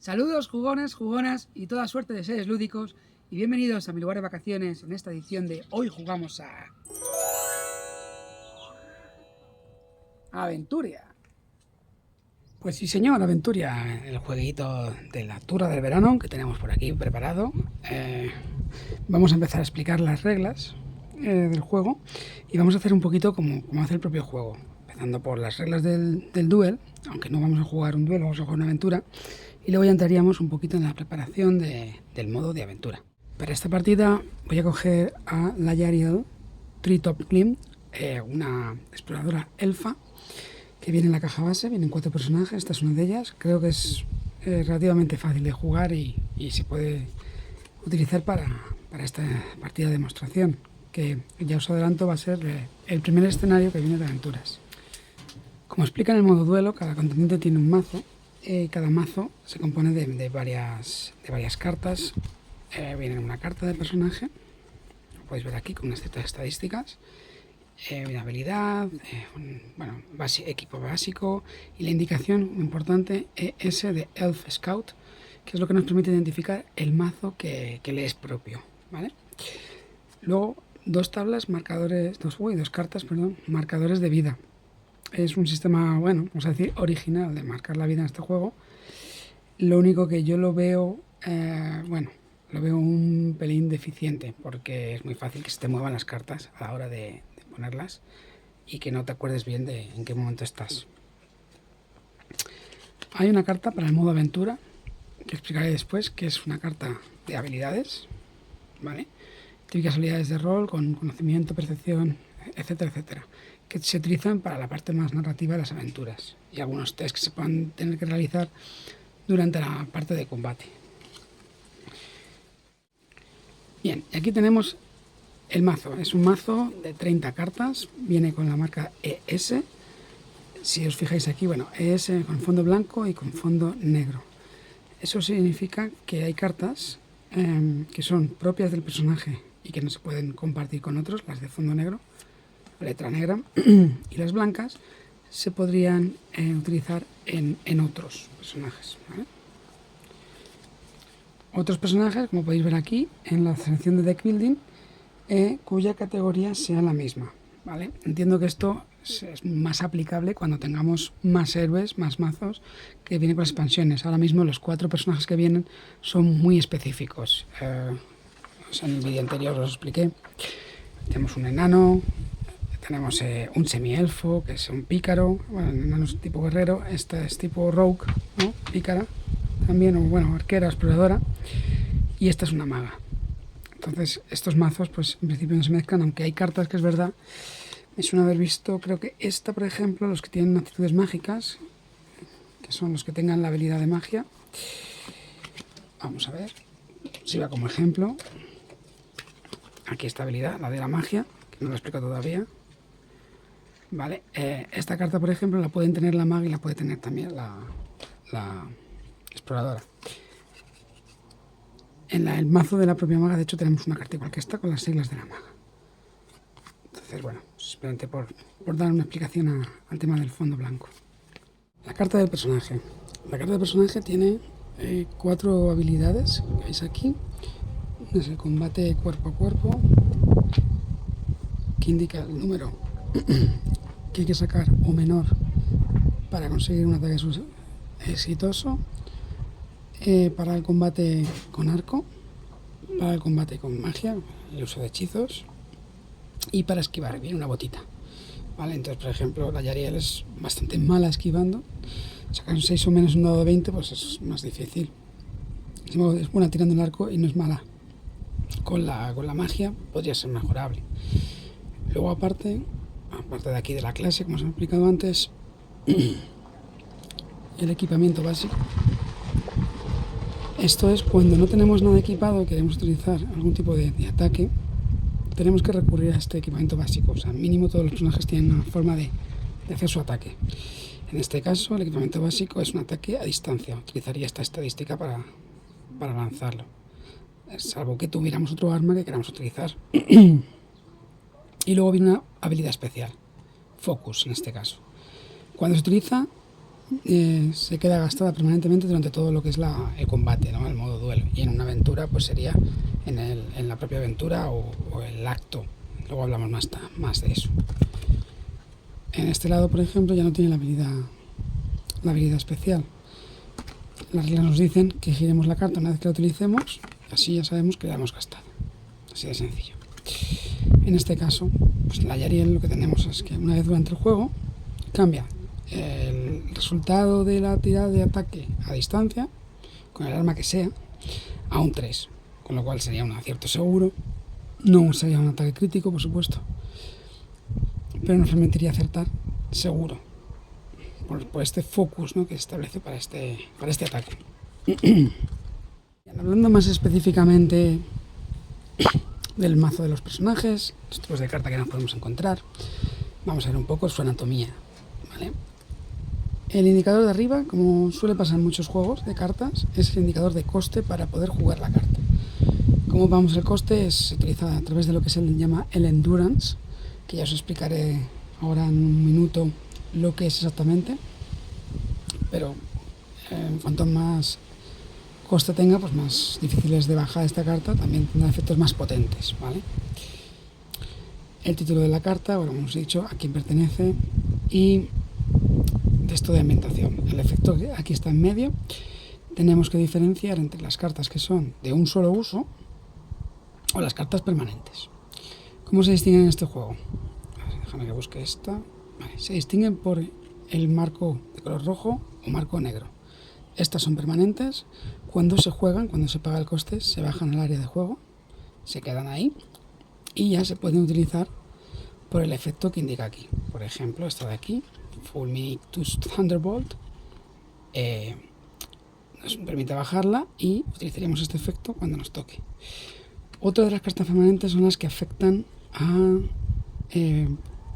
Saludos jugones, jugonas y toda suerte de seres lúdicos y bienvenidos a mi lugar de vacaciones en esta edición de Hoy jugamos a... Aventuria. Pues sí señor, Aventuria, el jueguito de la turra del verano que tenemos por aquí preparado. Vamos a empezar a explicar las reglas del juego y vamos a hacer un poquito como hace el propio juego. Empezando por las reglas del duel, aunque no vamos a jugar un duelo, vamos a jugar una aventura. Y luego ya entraríamos un poquito en la preparación del modo de aventura. Para esta partida voy a coger a la Yariel Treetop Glim, una exploradora elfa que viene en la caja base. Vienen 4 personajes, esta es una de ellas. Creo que es relativamente fácil de jugar y se puede utilizar para esta partida de demostración, que ya os adelanto va a ser el primer escenario que viene de aventuras. Como explica en el modo duelo, cada contendiente tiene un mazo. Cada mazo se compone de varias cartas. Viene una carta de personaje, lo podéis ver aquí con unas ciertas estadísticas, una habilidad, equipo básico y la indicación muy importante ES de Elf Scout, que es lo que nos permite identificar el mazo que le es propio, ¿vale? Luego dos cartas, marcadores de vida. Es un sistema, vamos a decir, original de marcar la vida en este juego. Lo único que yo lo veo, lo veo un pelín deficiente, porque es muy fácil que se te muevan las cartas a la hora de ponerlas y que no te acuerdes bien de en qué momento estás. Hay una carta para el modo aventura, que explicaré después, que es una carta de habilidades, ¿vale? Típicas habilidades de rol con conocimiento, percepción, etcétera, etcétera, que se utilizan para la parte más narrativa de las aventuras y algunos tests que se puedan tener que realizar durante la parte de combate. Bien, y aquí tenemos el mazo. Es un mazo de 30 cartas, viene con la marca ES. Si os fijáis aquí, ES con fondo blanco y con fondo negro. Eso significa que hay cartas que son propias del personaje y que no se pueden compartir con otros, las de fondo negro, letra negra, y las blancas se podrían utilizar en otros personajes, ¿vale? Otros personajes, como podéis ver aquí en la selección de deck building, cuya categoría sea la misma, ¿vale? Entiendo que esto es más aplicable cuando tengamos más héroes, más mazos que vienen con expansiones. Ahora mismo los 4 personajes que vienen son muy específicos. En el vídeo anterior os expliqué. Tenemos un enano, tenemos un semielfo, que es un pícaro. El enano es tipo guerrero, esta es tipo rogue, ¿no? Pícara también, o arquera, exploradora, y esta es una maga. Entonces estos mazos pues en principio no se mezclan, aunque hay cartas que es verdad, me suena haber visto, creo que esta por ejemplo, los que tienen actitudes mágicas, que son los que tengan la habilidad de magia. Vamos a ver, si va como ejemplo. Aquí esta habilidad, la de la magia, que no lo explico todavía. Vale, esta carta por ejemplo la pueden tener la maga y la puede tener también la exploradora. En el mazo de la propia maga, de hecho, tenemos una carta igual que esta con las siglas de la maga. Entonces, simplemente por dar una explicación al tema del fondo blanco. La carta del personaje. La carta del personaje tiene 4 habilidades, que veis aquí. Es el combate cuerpo a cuerpo, que indica el número que hay que sacar o menor para conseguir un ataque exitoso. Para el combate con arco, para el combate con magia, el uso de hechizos, y para esquivar, viene una botita, ¿vale? Entonces, por ejemplo, la Yariel es bastante mala esquivando. Sacar un 6 o menos un dado de 20, pues es más difícil. Es buena tirando el arco y no es mala con la magia, podría ser mejorable. Luego aparte de aquí de la clase, como os he explicado antes, el equipamiento básico. Esto es cuando no tenemos nada equipado y queremos utilizar algún tipo de ataque, tenemos que recurrir a este equipamiento básico. O sea, mínimo todos los personajes tienen una forma de hacer su ataque. En este caso, el equipamiento básico es un ataque a distancia. Utilizaría esta estadística para lanzarlo. Salvo que tuviéramos otro arma que queramos utilizar. Y luego viene una habilidad especial. Focus, en este caso. Cuando se utiliza, se queda gastada permanentemente durante todo lo que es el combate, ¿no? El modo duelo. Y en una aventura pues sería en la propia aventura o el acto. Luego hablamos más de eso. En este lado, por ejemplo, ya no tiene la habilidad especial. Las reglas nos dicen que giremos la carta una vez que la utilicemos, así ya sabemos que la hemos gastado. Así de sencillo. En este caso, pues la Yariel lo que tenemos es que una vez durante el juego cambia el resultado de la tirada de ataque a distancia, con el arma que sea, a un 3, con lo cual sería un acierto seguro, no sería un ataque crítico, por supuesto, pero nos permitiría acertar seguro, por este focus, ¿no?, que se establece para este ataque. Hablando más específicamente del mazo de los personajes, los tipos de carta que nos podemos encontrar, vamos a ver un poco su anatomía, ¿vale? El indicador de arriba, como suele pasar en muchos juegos de cartas, es el indicador de coste para poder jugar la carta. Como vamos, el coste se utiliza a través de lo que se le llama el endurance, que ya os explicaré ahora en un minuto lo que es exactamente, pero cuanto más coste tenga, pues más difícil es de bajar esta carta, también tendrá efectos más potentes, ¿vale? El título de la carta, bueno, hemos dicho a quién pertenece y texto de ambientación. El efecto que aquí está en medio. Tenemos que diferenciar entre las cartas que son de un solo uso o las cartas permanentes. ¿Cómo se distinguen en este juego? Déjame que busque esta. Vale, se distinguen por el marco de color rojo o marco negro. Estas son permanentes. Cuando se juegan, cuando se paga el coste, se bajan al área de juego, se quedan ahí y ya se pueden utilizar por el efecto que indica aquí. Por ejemplo, esta de aquí, Fulminatus Thunderbolt, nos permite bajarla y utilizaríamos este efecto cuando nos toque. Otra de las cartas permanentes son las que afectan a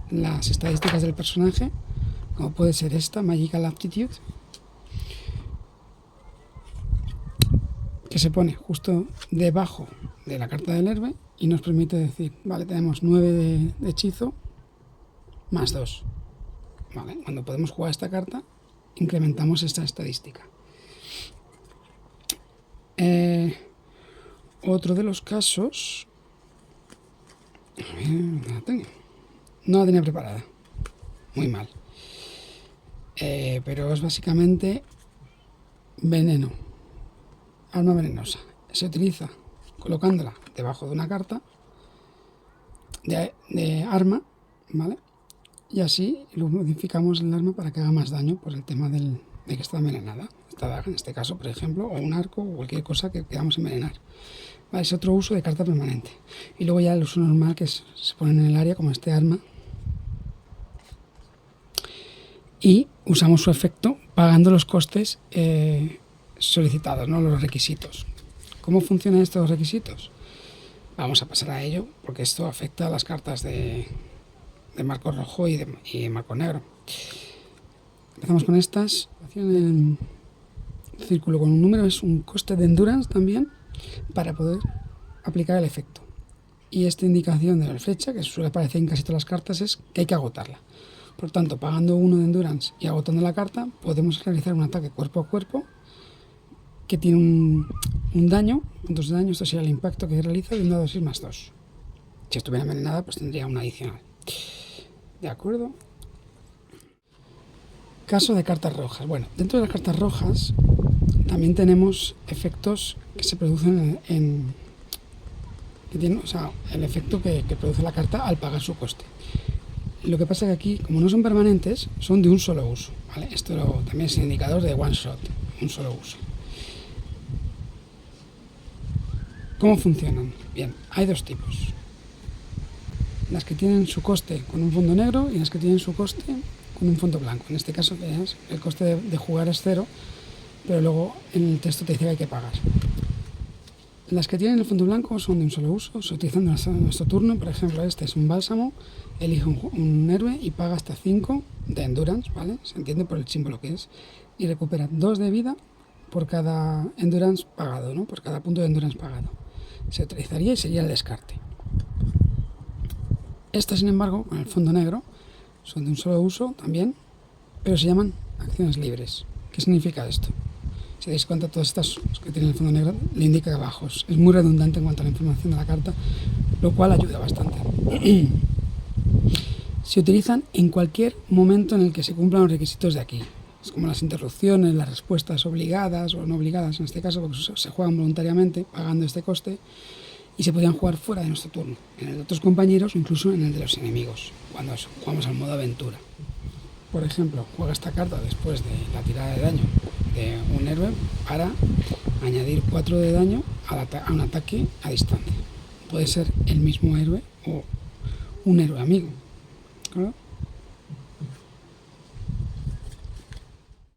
las estadísticas del personaje, como puede ser esta, Magical Aptitude, que se pone justo debajo de la carta del héroe y nos permite decir, vale, tenemos 9 de hechizo más 2. Vale, cuando podemos jugar esta carta, incrementamos esta estadística. Otro de los casos... No la tenía preparada. Muy mal. Pero es básicamente veneno. Arma venenosa. Se utiliza colocándola debajo de una carta de arma, ¿vale? Y así lo modificamos el arma para que haga más daño por el tema de que está envenenada. Esta daga, en este caso, por ejemplo, o un arco o cualquier cosa que queramos envenenar. Vale, es otro uso de carta permanente. Y luego ya el uso normal que se ponen en el área, como este arma. Y usamos su efecto pagando los costes solicitados, ¿no?, los requisitos. ¿Cómo funcionan estos requisitos? Vamos a pasar a ello, porque esto afecta a las cartas de marco rojo y de marco negro. Empezamos con estas. El círculo con un número es un coste de endurance también para poder aplicar el efecto. Y esta indicación de la flecha, que suele aparecer en casi todas las cartas, es que hay que agotarla. Por tanto, pagando 1 de endurance y agotando la carta, podemos realizar un ataque cuerpo a cuerpo que tiene un daño, puntos de daño. Esto sería el impacto que realiza de un dado 6 más 2. Si estuviera envenenada, pues tendría una adicional. ¿De acuerdo? Caso de cartas rojas. Bueno, dentro de las cartas rojas también tenemos efectos que se producen que tienen, o sea, el efecto que produce la carta al pagar su coste. Lo que pasa es que aquí, como no son permanentes, son de un solo uso, ¿vale? Esto también es un indicador de one shot, un solo uso. ¿Cómo funcionan? Bien, hay dos tipos. Las que tienen su coste con un fondo negro y las que tienen su coste con un fondo blanco. En este caso, el coste de jugar es 0, pero luego en el texto te dice que hay que pagar. Las que tienen el fondo blanco son de un solo uso, se utilizan en nuestro turno. Por ejemplo, este es un bálsamo, elige un héroe y paga hasta 5 de endurance, ¿vale? Se entiende por el símbolo que es. Y recupera 2 de vida por cada endurance pagado, ¿no? Por cada punto de endurance pagado. Se utilizaría y sería el descarte. Estas, sin embargo, con el fondo negro, son de un solo uso también, pero se llaman acciones libres. ¿Qué significa esto? Si dais cuenta, todas estas que tienen el fondo negro le indica abajo. Es muy redundante en cuanto a la información de la carta, lo cual ayuda bastante. Se utilizan en cualquier momento en el que se cumplan los requisitos de aquí. Es como las interrupciones, las respuestas obligadas o no obligadas, en este caso, porque se juegan voluntariamente, pagando este coste, y se podrían jugar fuera de nuestro turno, en el de otros compañeros o incluso en el de los enemigos, cuando jugamos al modo aventura. Por ejemplo, juega esta carta después de la tirada de daño de un héroe para añadir 4 de daño a un ataque a distancia. Puede ser el mismo héroe o un héroe amigo. ¿Claro?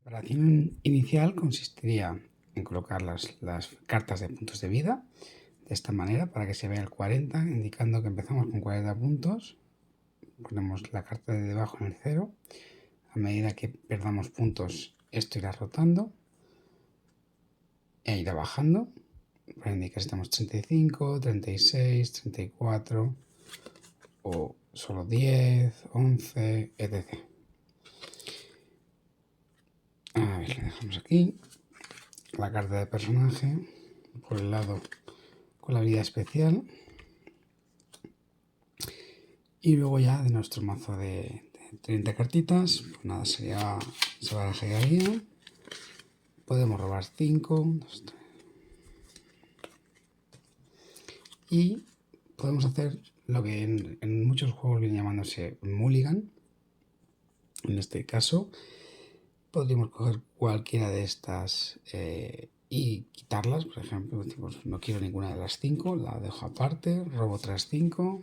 La operación inicial consistiría en colocar las cartas de puntos de vida de esta manera para que se vea el 40, indicando que empezamos con 40 puntos. Ponemos la carta de debajo en el 0. A medida que perdamos puntos, esto irá rotando e irá bajando para indicar si estamos 35, 36, 34 o solo 10, 11, etc. A ver, le dejamos aquí la carta de personaje por el lado con la habilidad especial y luego ya de nuestro mazo de 30 cartitas, pues nada, se barajaría. Podemos robar 5 y podemos hacer lo que en muchos juegos viene llamándose mulligan. En este caso podríamos coger cualquiera de estas y quitarlas. Por ejemplo, decimos no quiero ninguna de las 5, la dejo aparte, robo otras 5,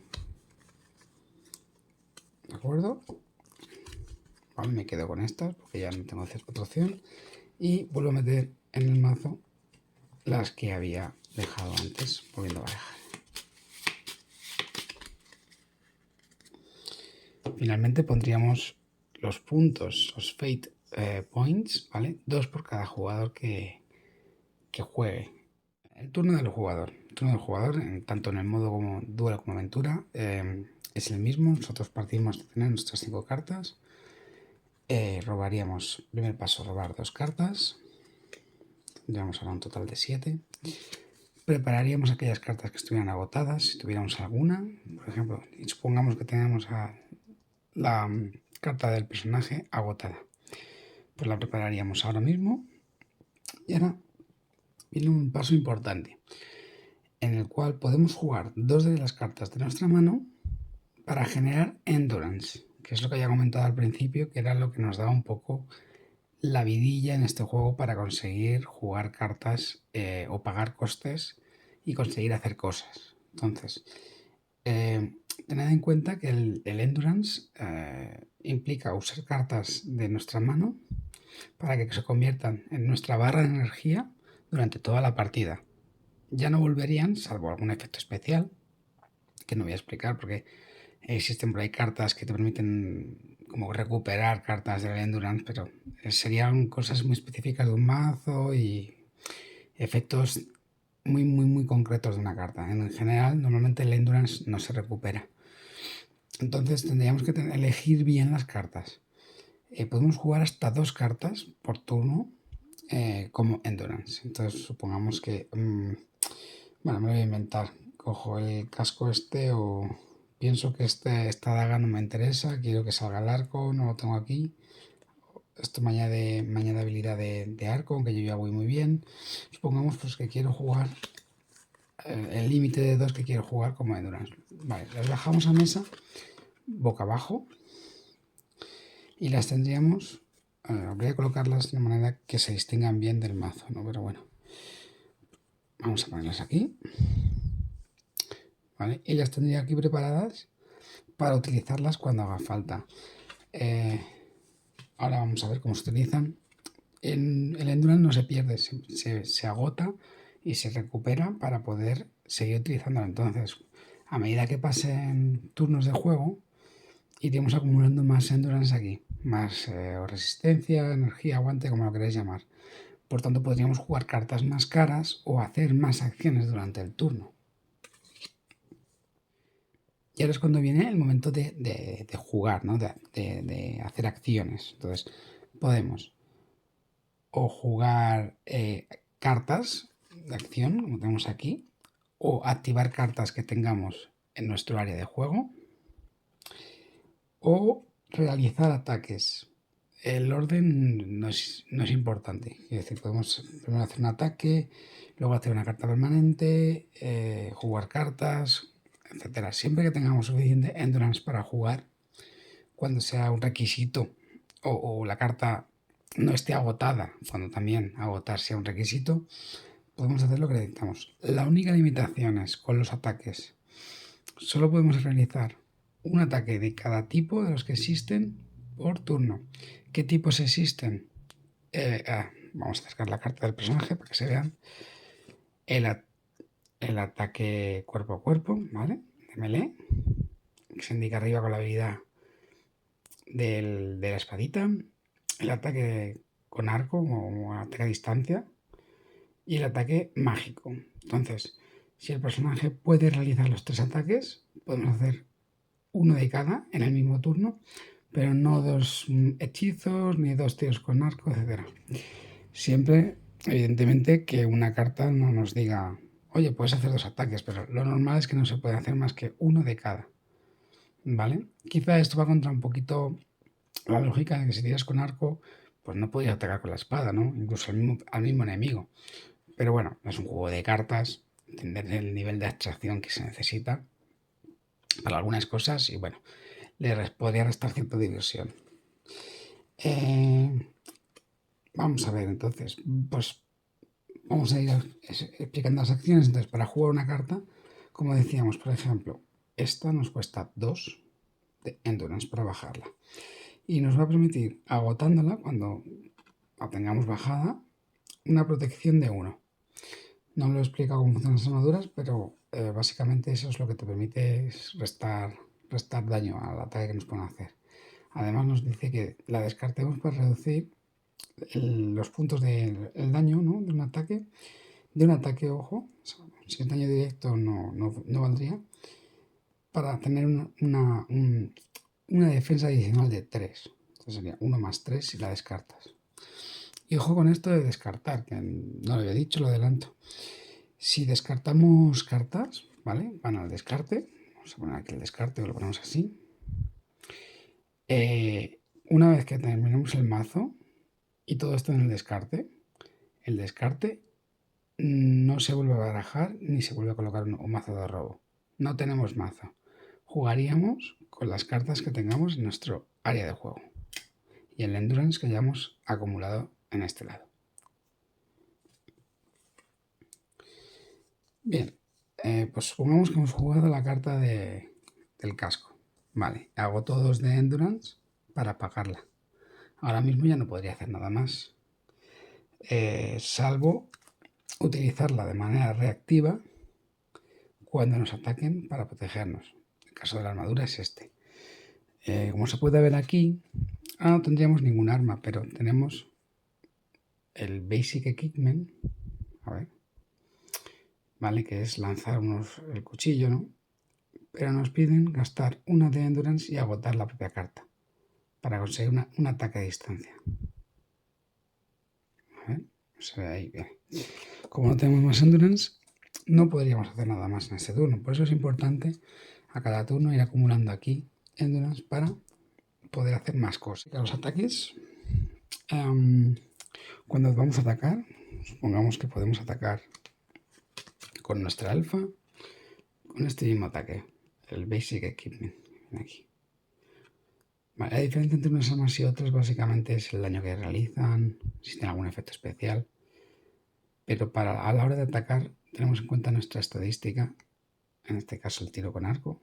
¿de acuerdo? Vale, me quedo con estas porque ya no tengo otra opción y vuelvo a meter en el mazo las que había dejado antes, volviendo a barajar. Finalmente pondríamos los puntos, los fate points, ¿vale? 2 por cada jugador que juegue. El turno del jugador. El turno del jugador, tanto en el modo como duelo como aventura, es el mismo. Nosotros partimos de tener nuestras 5 cartas. Robaríamos, primer paso, robar 2 cartas. Tendríamos ahora un total de 7. Prepararíamos aquellas cartas que estuvieran agotadas, si tuviéramos alguna. Por ejemplo, supongamos que tenemos la carta del personaje agotada. Pues la prepararíamos ahora mismo. Y ahora viene un paso importante, en el cual podemos jugar 2 de las cartas de nuestra mano para generar endurance, que es lo que ya he comentado al principio, que era lo que nos daba un poco la vidilla en este juego para conseguir jugar cartas o pagar costes y conseguir hacer cosas. Entonces, tened en cuenta que el endurance implica usar cartas de nuestra mano para que se conviertan en nuestra barra de energía durante toda la partida. Ya no volverían, salvo algún efecto especial, que no voy a explicar porque existen por ahí cartas que te permiten como recuperar cartas del endurance, pero serían cosas muy específicas de un mazo y efectos muy concretos de una carta. En general, normalmente el endurance no se recupera. Entonces tendríamos que elegir bien las cartas. Podemos jugar hasta 2 cartas por turno como endurance. Entonces supongamos que bueno, me lo voy a inventar. Cojo el casco este o pienso que esta daga no me interesa, quiero que salga el arco, no lo tengo aquí. Esto me añade habilidad de arco, aunque yo ya voy muy bien. Supongamos pues que quiero jugar el límite de 2 que quiero jugar como endurance. Vale, las bajamos a mesa boca abajo y las tendríamos. Voy a colocarlas de manera que se distingan bien del mazo, ¿no? Pero bueno, vamos a ponerlas aquí. ¿Vale? Y las tendría aquí preparadas para utilizarlas cuando haga falta. Ahora vamos a ver cómo se utilizan. El endurance no se pierde, se agota y se recupera para poder seguir utilizándolo. Entonces, a medida que pasen turnos de juego, iremos acumulando más endurance aquí, más resistencia, energía, aguante, como lo queráis llamar. Por tanto, podríamos jugar cartas más caras o hacer más acciones durante el turno. Y ahora es cuando viene el momento de jugar, ¿no? de hacer acciones. Entonces, podemos o jugar cartas de acción, como tenemos aquí, o activar cartas que tengamos en nuestro área de juego, o realizar ataques. El orden no es importante, es decir, podemos primero hacer un ataque, luego hacer una carta permanente, jugar cartas, etcétera. Siempre que tengamos suficiente endurance para jugar, cuando sea un requisito o la carta no esté agotada, cuando también agotar sea un requisito, podemos hacer lo que necesitamos. La única limitación es con los ataques. Solo podemos realizar un ataque de cada tipo de los que existen por turno. ¿Qué tipos existen? Vamos a acercar la carta del personaje para que se vean. El ataque cuerpo a cuerpo, ¿vale? De melee, que se indica arriba con la habilidad de la espadita. El ataque con arco o ataque a distancia. Y el ataque mágico. Entonces, si el personaje puede realizar los 3 ataques, podemos hacer uno de cada en el mismo turno, pero no 2 hechizos, ni 2 tiros con arco, etc. Siempre, evidentemente, que una carta no nos diga, oye, puedes hacer 2 ataques, pero lo normal es que no se puede hacer más que uno de cada. ¿Vale? Quizá esto va contra un poquito la lógica de que si tiras con arco, pues no podrías atacar con la espada, ¿no? Incluso al mismo enemigo. Pero bueno, es un juego de cartas, entender el nivel de abstracción que se necesita para algunas cosas y bueno, le podría restar cierta diversión. Vamos a ver entonces, pues vamos a ir explicando las acciones. Entonces, para jugar una carta, como decíamos, por ejemplo, esta nos cuesta 2 de endurance para bajarla y nos va a permitir, agotándola cuando la tengamos bajada, una protección de 1. No lo he explicado cómo funcionan las armaduras, pero básicamente eso es lo que te permite restar daño al ataque que nos pueden hacer. Además nos dice que la descartemos para reducir los puntos del daño, ¿no? de un ataque, ojo, si es daño directo no valdría, para tener una defensa adicional de 3. Entonces sería 1 más 3 si la descartas. Y ojo con esto de descartar, que no lo había dicho, lo adelanto. Si descartamos cartas, ¿vale? Van al descarte. Vamos a poner aquí el descarte, lo ponemos así. Una vez que terminemos el mazo y todo esto en el descarte no se vuelve a barajar ni se vuelve a colocar un mazo de robo. No tenemos mazo. Jugaríamos con las cartas que tengamos en nuestro área de juego y el endurance que hayamos acumulado en este lado. Bien, pues supongamos que hemos jugado la carta del casco. Vale, hago todos de endurance para pagarla. Ahora mismo ya no podría hacer nada más, salvo utilizarla de manera reactiva cuando nos ataquen para protegernos. El caso de la armadura es este. Como se puede ver aquí, no tendríamos ningún arma, pero tenemos el Basic Equipment, a ver, ¿vale? Que es lanzar el cuchillo, ¿no? Pero nos piden gastar una de endurance y agotar la propia carta para conseguir un ataque a distancia. A ver, se ve ahí bien. Como no tenemos más endurance, no podríamos hacer nada más en este turno. Por eso es importante a cada turno ir acumulando aquí endurance para poder hacer más cosas. Los ataques, cuando vamos a atacar, supongamos que podemos atacar con nuestra alfa, con este mismo ataque, el Basic Equipment, aquí. Vale, la diferencia entre unas armas y otras básicamente es el daño que realizan, si tienen algún efecto especial, pero a la hora de atacar tenemos en cuenta nuestra estadística, en este caso el tiro con arco.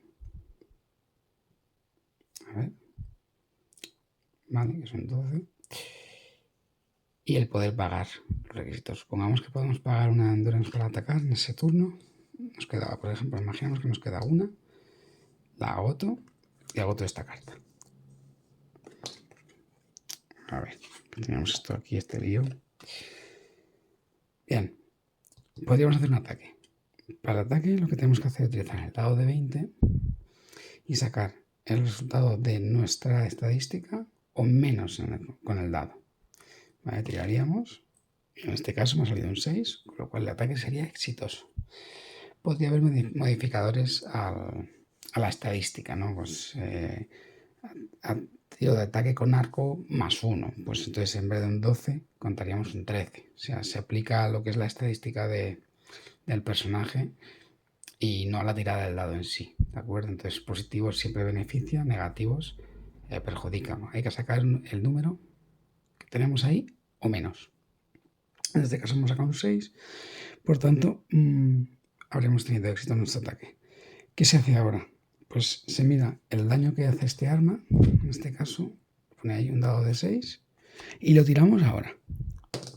A ver. Vale, que son 12. Y el poder pagar los requisitos. Supongamos que podemos pagar una endurance para atacar en ese turno. Nos quedaba, por ejemplo, imaginamos que nos queda una. La agoto y agoto esta carta. A ver, tenemos esto aquí, este lío. Bien, podríamos hacer un ataque. Para el ataque lo que tenemos que hacer es utilizar el dado de 20 y sacar el resultado de nuestra estadística o menos con el dado. ¿vale? Tiraríamos. En este caso me ha salido un 6, con lo cual el ataque sería exitoso. Podría haber modificadores a la estadística, ¿no? Pues tiro de ataque con arco más 1. Pues entonces en vez de un 12 contaríamos un 13. O sea, se aplica lo que es la estadística del personaje y no a la tirada del dado en sí, ¿de acuerdo? Entonces positivos siempre beneficia, negativos perjudican, ¿no? Hay que sacar el número que tenemos ahí o menos. En este caso hemos sacado un 6, por tanto habremos tenido éxito en nuestro ataque. ¿Qué se hace ahora? Pues se mira el daño que hace este arma, en este caso pone ahí un dado de 6 y lo tiramos ahora.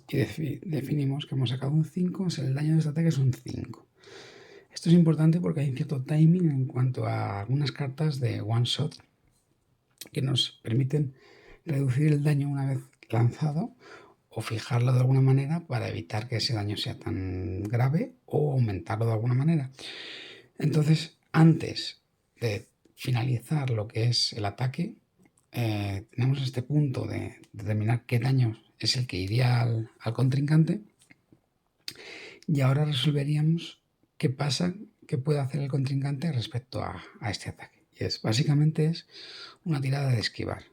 Y definimos que hemos sacado un 5, o sea, el daño de este ataque es un 5. Esto es importante porque hay un cierto timing en cuanto a algunas cartas de one shot que nos permiten reducir el daño una vez lanzado o fijarlo de alguna manera para evitar que ese daño sea tan grave o aumentarlo de alguna manera. Entonces, antes de finalizar lo que es el ataque, tenemos este punto de determinar qué daño es el que iría al contrincante y ahora resolveríamos qué pasa, qué puede hacer el contrincante respecto a este ataque. Y básicamente es una tirada de esquivar.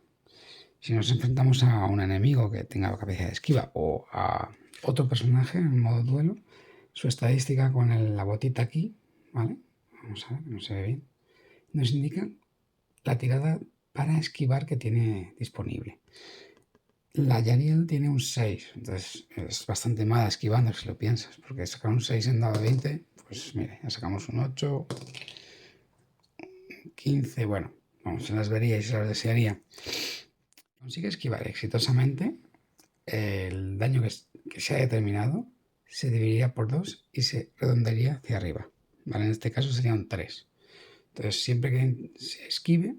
Si nos enfrentamos a un enemigo que tenga capacidad de esquiva o a otro personaje en modo duelo, su estadística con la botita aquí, ¿vale? Vamos a ver, no se ve bien. Nos indica la tirada para esquivar que tiene disponible. La Yariel tiene un 6, entonces es bastante mala esquivando si lo piensas, porque sacar un 6 en dado 20, pues mire, ya sacamos un 8, 15, bueno, vamos, se las vería y se las desearía. Consigue esquivar exitosamente, el daño que se ha determinado se dividiría por 2 y se redondearía hacia arriba, ¿vale? En este caso sería un 3. Entonces siempre que se esquive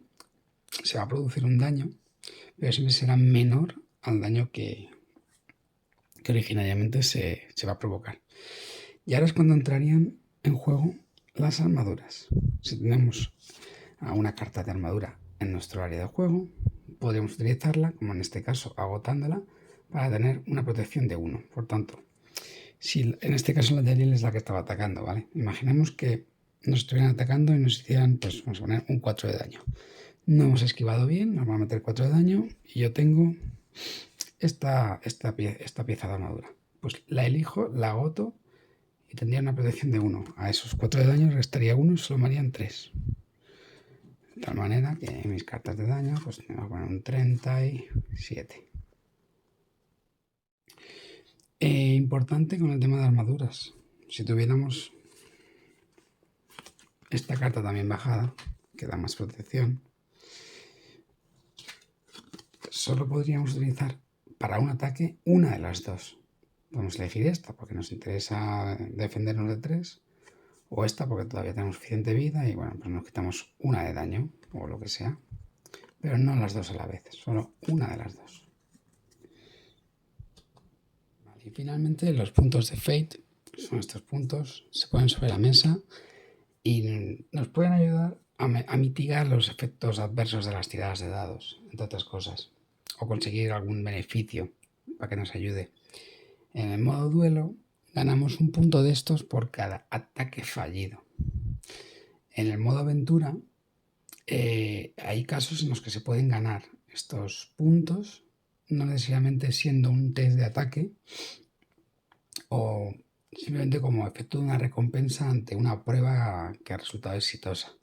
se va a producir un daño, pero siempre será menor al daño que originariamente se va a provocar. Y ahora es cuando entrarían en juego las armaduras. Si tenemos a una carta de armadura en nuestro área de juego, podríamos utilizarla, como en este caso agotándola, para tener una protección de 1. Por tanto, si en este caso la Yariel es la que estaba atacando, ¿vale? Imaginemos que nos estuvieran atacando y nos hicieran, pues vamos a poner un 4 de daño. No hemos esquivado bien, nos va a meter 4 de daño y yo tengo esta pieza de armadura. Pues la elijo, la agoto y tendría una protección de 1. A esos 4 de daño restaría 1 y solo me harían 3. De tal manera que mis cartas de daño, pues me voy a poner un 37. Importante con el tema de armaduras. Si tuviéramos esta carta también bajada, que da más protección, solo podríamos utilizar para un ataque una de las dos. Podemos elegir esta porque nos interesa defendernos de 3, o esta porque todavía tenemos suficiente vida y bueno, pues nos quitamos una de daño o lo que sea, pero no las dos a la vez, solo una de las dos. Vale, y finalmente los puntos de Fate son estos puntos, se ponen sobre la mesa y nos pueden ayudar a mitigar los efectos adversos de las tiradas de dados, entre otras cosas, o conseguir algún beneficio para que nos ayude. En el modo duelo ganamos un punto de estos por cada ataque fallido. En el modo aventura hay casos en los que se pueden ganar estos puntos, no necesariamente siendo un test de ataque o simplemente como efecto de una recompensa ante una prueba que ha resultado exitosa.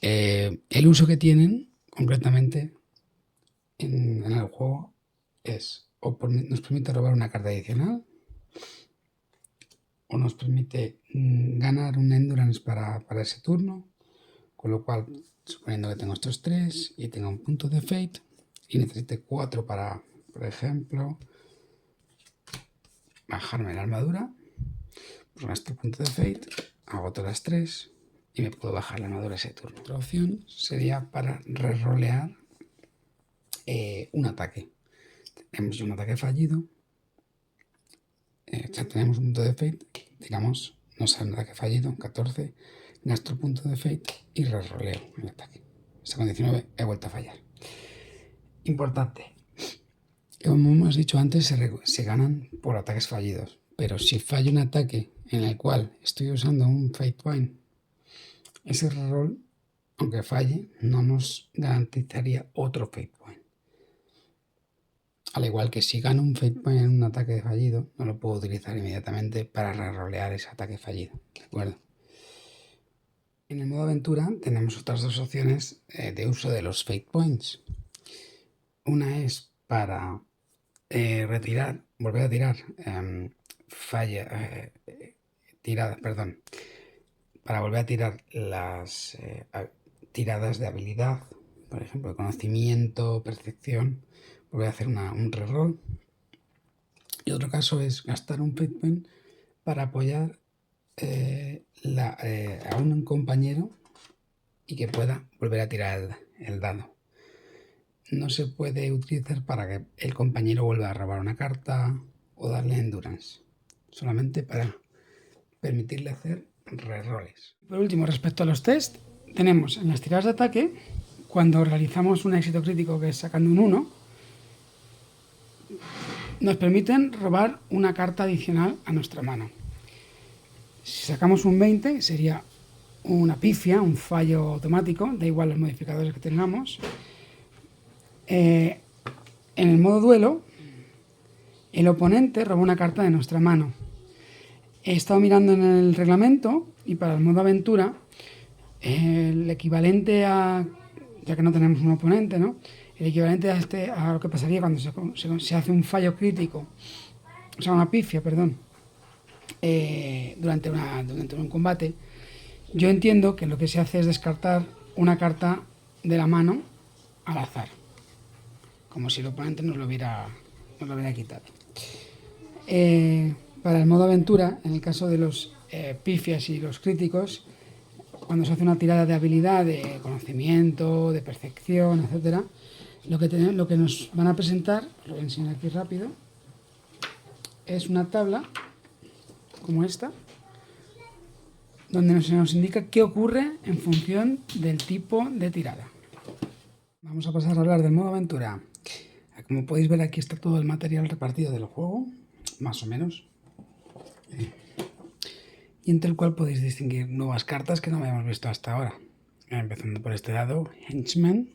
El uso que tienen concretamente en el juego es o nos permite robar una carta adicional o nos permite ganar un endurance para ese turno, con lo cual, suponiendo que tengo estos 3 y tenga un punto de fate y necesite 4 para, por ejemplo, bajarme la armadura, pues gasto el punto de fate, agoto las 3 y me puedo bajar la armadura ese turno. Otra opción sería para rerolear un ataque. Tenemos un ataque fallido, ya tenemos un punto de fate, digamos, no sale un ataque fallido, 14, gasto el punto de fate y reroleo el ataque. Está con 19, he vuelto a fallar. Importante, Como hemos dicho antes, se ganan por ataques fallidos. Pero si falla un ataque en el cual estoy usando un Fate Point, ese reroll, aunque falle, no nos garantizaría otro Fate Point. Al igual que si gano un Fate Point en un ataque fallido, no lo puedo utilizar inmediatamente para rerolear ese ataque fallido. ¿De acuerdo? En el modo aventura tenemos otras dos opciones de uso de los Fate Points. Una es para volver a tirar para volver a tirar las tiradas de habilidad, por ejemplo, de conocimiento, percepción, volver a hacer un reroll. Y otro caso es gastar un Fate Point para apoyar a un compañero y que pueda volver a tirar el dado. No se puede utilizar para que el compañero vuelva a robar una carta o darle endurance, solamente para permitirle hacer reroles. Por último, respecto a los test, tenemos en las tiradas de ataque, cuando realizamos un éxito crítico que es sacando un 1, nos permiten robar una carta adicional a nuestra mano. Si sacamos un 20, sería una pifia, un fallo automático, da igual los modificadores que tengamos. En el modo duelo, el oponente roba una carta de nuestra mano. He estado mirando en el reglamento y para el modo aventura, el equivalente a, ya que no tenemos un oponente, ¿no? El equivalente a lo que pasaría cuando se hace un fallo crítico, o sea, una pifia, perdón, durante un combate, yo entiendo que lo que se hace es descartar una carta de la mano al azar, como si el oponente nos lo hubiera quitado. Para el modo aventura, en el caso de los pifias y los críticos, cuando se hace una tirada de habilidad, de conocimiento, de percepción, etcétera, lo que nos van a presentar, os lo voy a enseñar aquí rápido, es una tabla como esta, donde se nos indica qué ocurre en función del tipo de tirada. Vamos a pasar a hablar del modo aventura. Como podéis ver, aquí está todo el material repartido del juego, más o menos, y entre el cual podéis distinguir nuevas cartas que no habíamos visto hasta ahora. Empezando por este lado, Henchmen,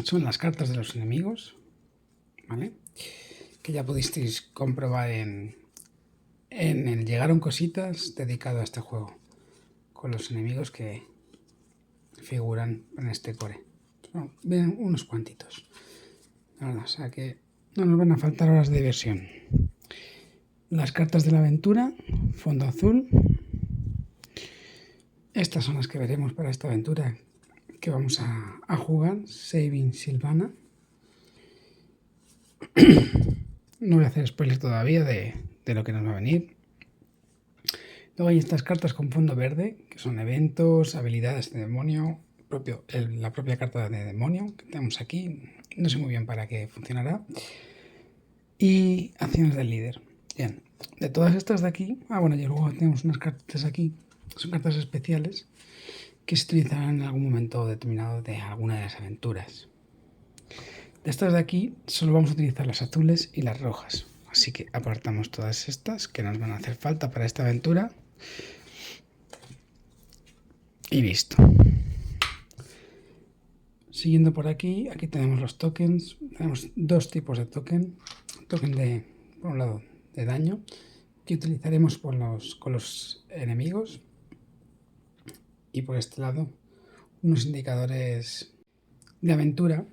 son las cartas de los enemigos, ¿vale? Que ya pudisteis comprobar en el Llegaron Cositas dedicado a este juego, con los enemigos que figuran en este core. Bueno, vienen unos cuantitos, la verdad, o sea que no nos van a faltar horas de diversión. Las cartas de la aventura, fondo azul. Estas son las que veremos para esta aventura que vamos a jugar, Saving Sylvana. No voy a hacer spoiler todavía de lo que nos va a venir. Luego hay estas cartas con fondo verde, que son eventos, habilidades de demonio, la propia carta de demonio que tenemos aquí, no sé muy bien para qué funcionará, y acciones del líder. Bien, de todas estas de aquí, y luego tenemos unas cartas aquí, son cartas especiales que se utilizarán en algún momento determinado de alguna de las aventuras. De estas de aquí solo vamos a utilizar las azules y las rojas, así que apartamos todas estas que nos van a hacer falta para esta aventura. Y listo. Siguiendo por aquí tenemos los tokens. Tenemos dos tipos de token. Token por un lado, de daño, que utilizaremos con los enemigos. Y por este lado, unos indicadores de aventura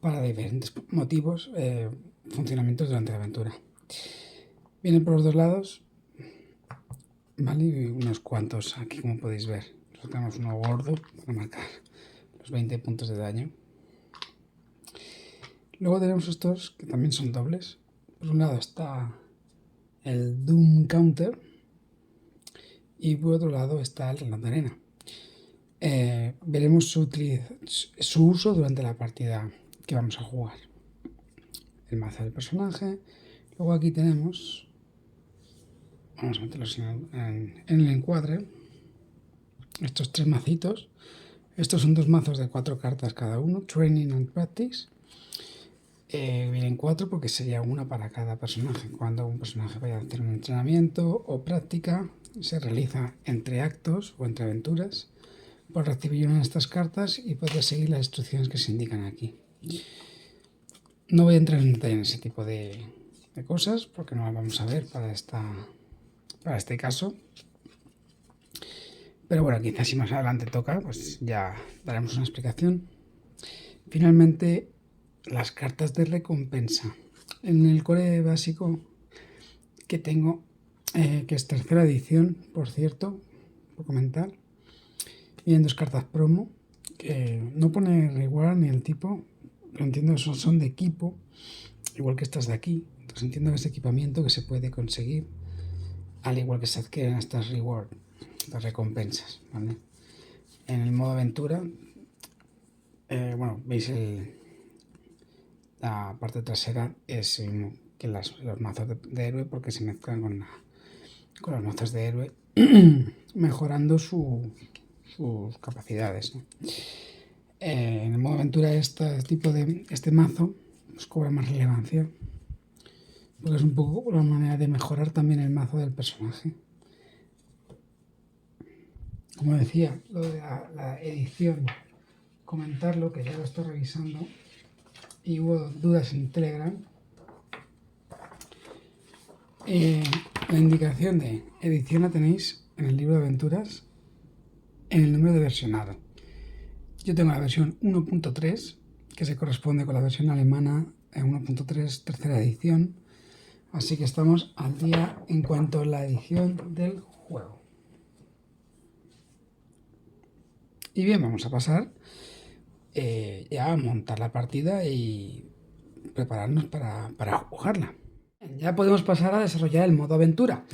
para diferentes motivos, funcionamientos durante la aventura. Vienen por los dos lados, ¿vale? Y unos cuantos aquí, como podéis ver. Tenemos uno gordo para marcar los 20 puntos de daño. Luego tenemos estos que también son dobles. Por un lado está el Doom Counter y por otro lado está el reloj de arena. Veremos su uso durante la partida que vamos a jugar. El mazo del personaje. Luego aquí tenemos, vamos a meterlos en el encuadre, estos tres macitos. Estos son dos mazos de 4 cartas cada uno, Training and Practice. Vienen 4 porque sería una para cada personaje. Cuando un personaje vaya a hacer un entrenamiento o práctica, se realiza entre actos o entre aventuras. Por recibir una de estas cartas y poder seguir las instrucciones que se indican aquí. No voy a entrar en detalle en ese tipo de cosas porque no las vamos a ver para este caso. Pero bueno, quizás si más adelante toca, pues ya daremos una explicación. Finalmente, las cartas de recompensa. En el core básico que tengo, que es tercera edición, por cierto, por comentar, vienen 2 cartas promo, que no pone reward ni el tipo, pero entiendo que son de equipo, igual que estas de aquí. Entonces entiendo que es equipamiento que se puede conseguir, al igual que se adquieren estas reward, estas recompensas, ¿vale? En el modo aventura, bueno, veis la parte trasera es que los mazos de héroe, porque se mezclan con los mazos de héroe, mejorando sus capacidades, ¿no? En el modo aventura este mazo pues cobra más relevancia, porque es un poco la manera de mejorar también el mazo del personaje. Como decía, lo de la edición, comentarlo, que ya lo estoy revisando y hubo dudas en Telegram. La indicación de edición la tenéis en el libro de aventuras, en el número de versionado. Yo tengo la versión 1.3, que se corresponde con la versión alemana 1.3 tercera edición, así que estamos al día en cuanto a la edición del juego. Y bien, vamos a pasar ya a montar la partida y prepararnos para jugarla. Ya podemos pasar a desarrollar el modo aventura.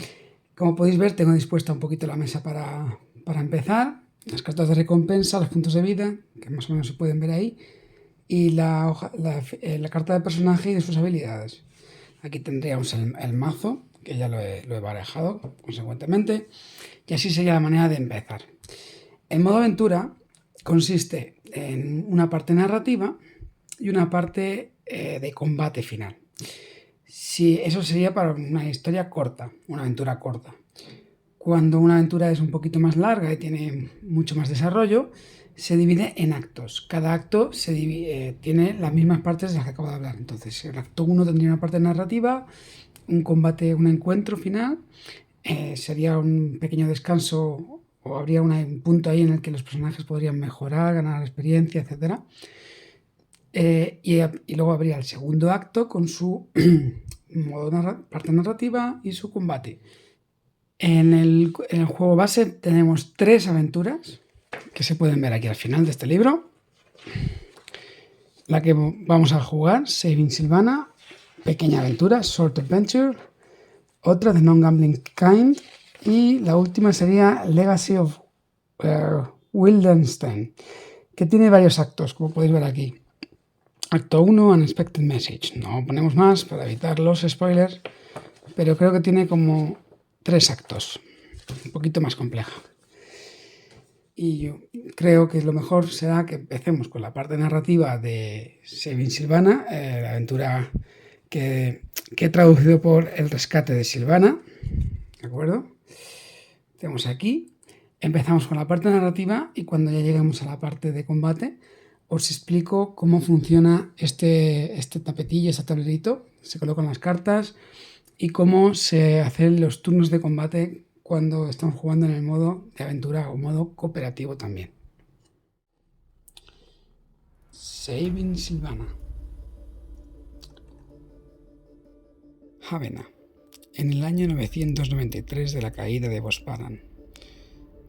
Como podéis ver, tengo dispuesta un poquito la mesa para empezar. Las cartas de recompensa, los puntos de vida, que más o menos se pueden ver ahí, y la carta de personaje y de sus habilidades. Aquí tendríamos el mazo, que ya lo he barajado consecuentemente, y así sería la manera de empezar. El modo aventura consiste en una parte narrativa y una parte de combate final. Eso sería para una historia corta, una aventura corta. Cuando una aventura es un poquito más larga y tiene mucho más desarrollo, se divide en actos. Cada acto tiene las mismas partes de las que acabo de hablar. Entonces, el acto 1 tendría una parte narrativa, un combate, un encuentro final, sería un pequeño descanso o habría un punto ahí en el que los personajes podrían mejorar, ganar experiencia, etc. Y luego habría el segundo acto con su parte narrativa y su combate. En el juego base tenemos 3 aventuras que se pueden ver aquí al final de este libro. La que vamos a jugar, Saving Sylvana, Pequeña Aventura, Short Adventure. Otra, The Non-Gambling Kind. Y la última sería Legacy of Wildenstein, que tiene varios actos, como podéis ver aquí. Acto 1, Unexpected Message. No ponemos más para evitar los spoilers, pero creo que tiene como 3 actos, un poquito más compleja. Y yo creo que lo mejor será que empecemos con la parte narrativa de Saving Sylvana, la aventura que he traducido por El rescate de Sylvana, ¿de acuerdo? Tenemos aquí, empezamos con la parte narrativa y cuando ya lleguemos a la parte de combate os explico cómo funciona este tapetillo, este tablerito, se colocan las cartas y cómo se hacen los turnos de combate cuando estamos jugando en el modo de aventura o modo cooperativo también. Saving Sylvana. Havena. En el año 993 de la caída de Bosparan,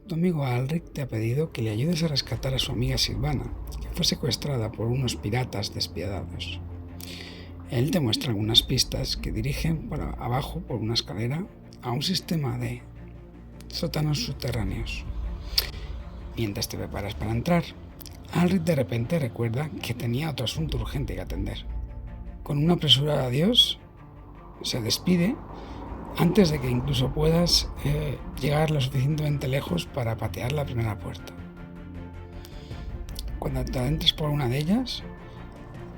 tu amigo Alric te ha pedido que le ayudes a rescatar a su amiga Sylvana, que fue secuestrada por unos piratas despiadados. Él te muestra algunas pistas que dirigen para abajo por una escalera a un sistema de sótanos subterráneos. Mientras te preparas para entrar, Alric de repente recuerda que tenía otro asunto urgente que atender. Con un apresurado adiós, se despide antes de que incluso puedas llegar lo suficientemente lejos para patear la primera puerta. Cuando te adentres por una de ellas,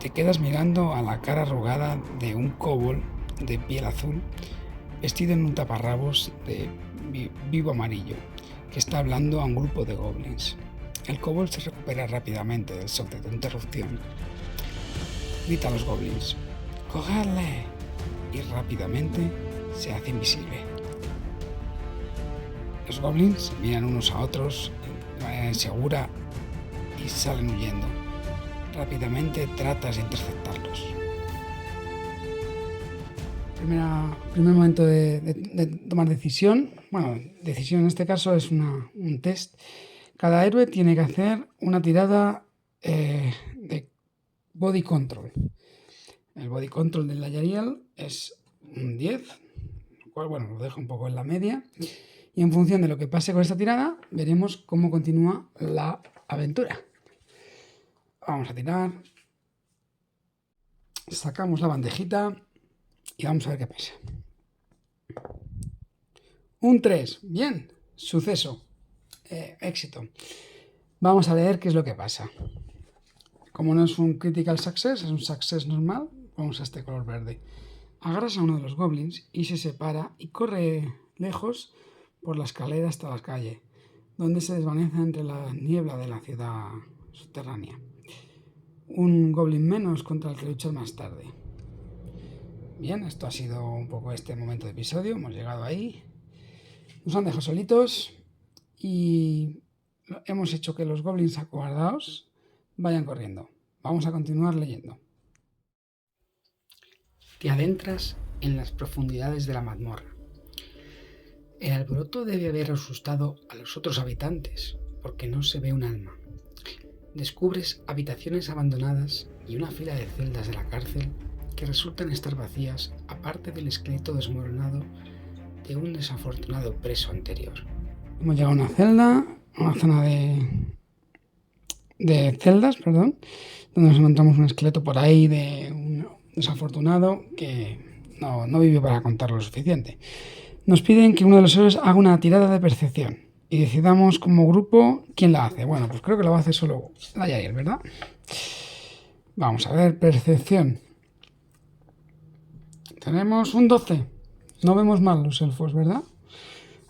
te quedas mirando a la cara arrugada de un kobold de piel azul, vestido en un taparrabos de vivo amarillo, que está hablando a un grupo de goblins. El kobold se recupera rápidamente del shock de tu interrupción. Grita a los goblins: ¡cogedle! Y rápidamente se hace invisible. Los goblins miran unos a otros de manera insegura y salen huyendo. Rápidamente tratas de interceptarlos. Primer momento de tomar decisión. Bueno, decisión en este caso es un test. Cada héroe tiene que hacer una tirada de body control. El body control del Layariel es un 10, lo cual, bueno, lo dejo un poco en la media. Y en función de lo que pase con esta tirada, veremos cómo continúa la aventura. Vamos a tirar. Sacamos la bandejita y vamos a ver qué pasa. Un 3. Bien. Suceso. Éxito. Vamos a leer qué es lo que pasa. Como no es un critical success, es un success normal, vamos a este color verde. Agarras a uno de los goblins y se separa y corre lejos por la escalera hasta la calle, donde se desvanece entre la niebla de la ciudad subterránea. Un goblin menos contra el que luchar más tarde. Bien, esto ha sido un poco este momento de episodio. Hemos llegado ahí. Nos han dejado solitos y hemos hecho que los goblins acobardados vayan corriendo. Vamos a continuar leyendo. Te adentras en las profundidades de la mazmorra. El alboroto debe haber asustado a los otros habitantes, porque no se ve un alma. Descubres habitaciones abandonadas y una fila de celdas de la cárcel que resultan estar vacías, aparte del esqueleto desmoronado de un desafortunado preso anterior. Hemos llegado a una celda, a una zona de celdas, donde nos encontramos un esqueleto por ahí de un desafortunado que no vivió para contar lo suficiente. Nos piden que uno de los héroes haga una tirada de percepción y decidamos como grupo quién la hace. Bueno, pues creo que la va a hacer solo Layariel, ¿verdad? Vamos a ver, percepción. Tenemos un 12. No vemos mal los elfos, ¿verdad?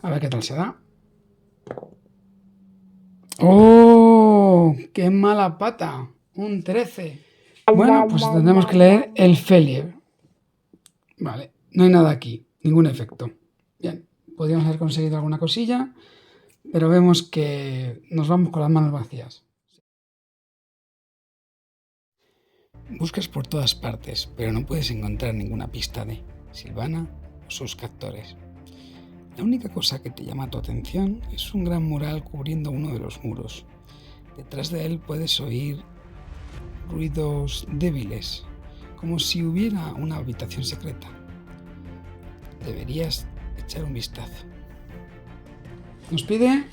A ver qué tal se da. ¡Oh! ¡Qué mala pata! Un 13. Bueno, pues tendremos que leer el Felier. Vale, no hay nada aquí, ningún efecto. Bien, podríamos haber conseguido alguna cosilla, pero vemos que nos vamos con las manos vacías. Buscas por todas partes, pero no puedes encontrar ninguna pista de Silvana o sus captores. La única cosa que te llama tu atención es un gran mural cubriendo uno de los muros. Detrás de él puedes oír ruidos débiles, como si hubiera una habitación secreta. Deberías echar un vistazo. Nos pide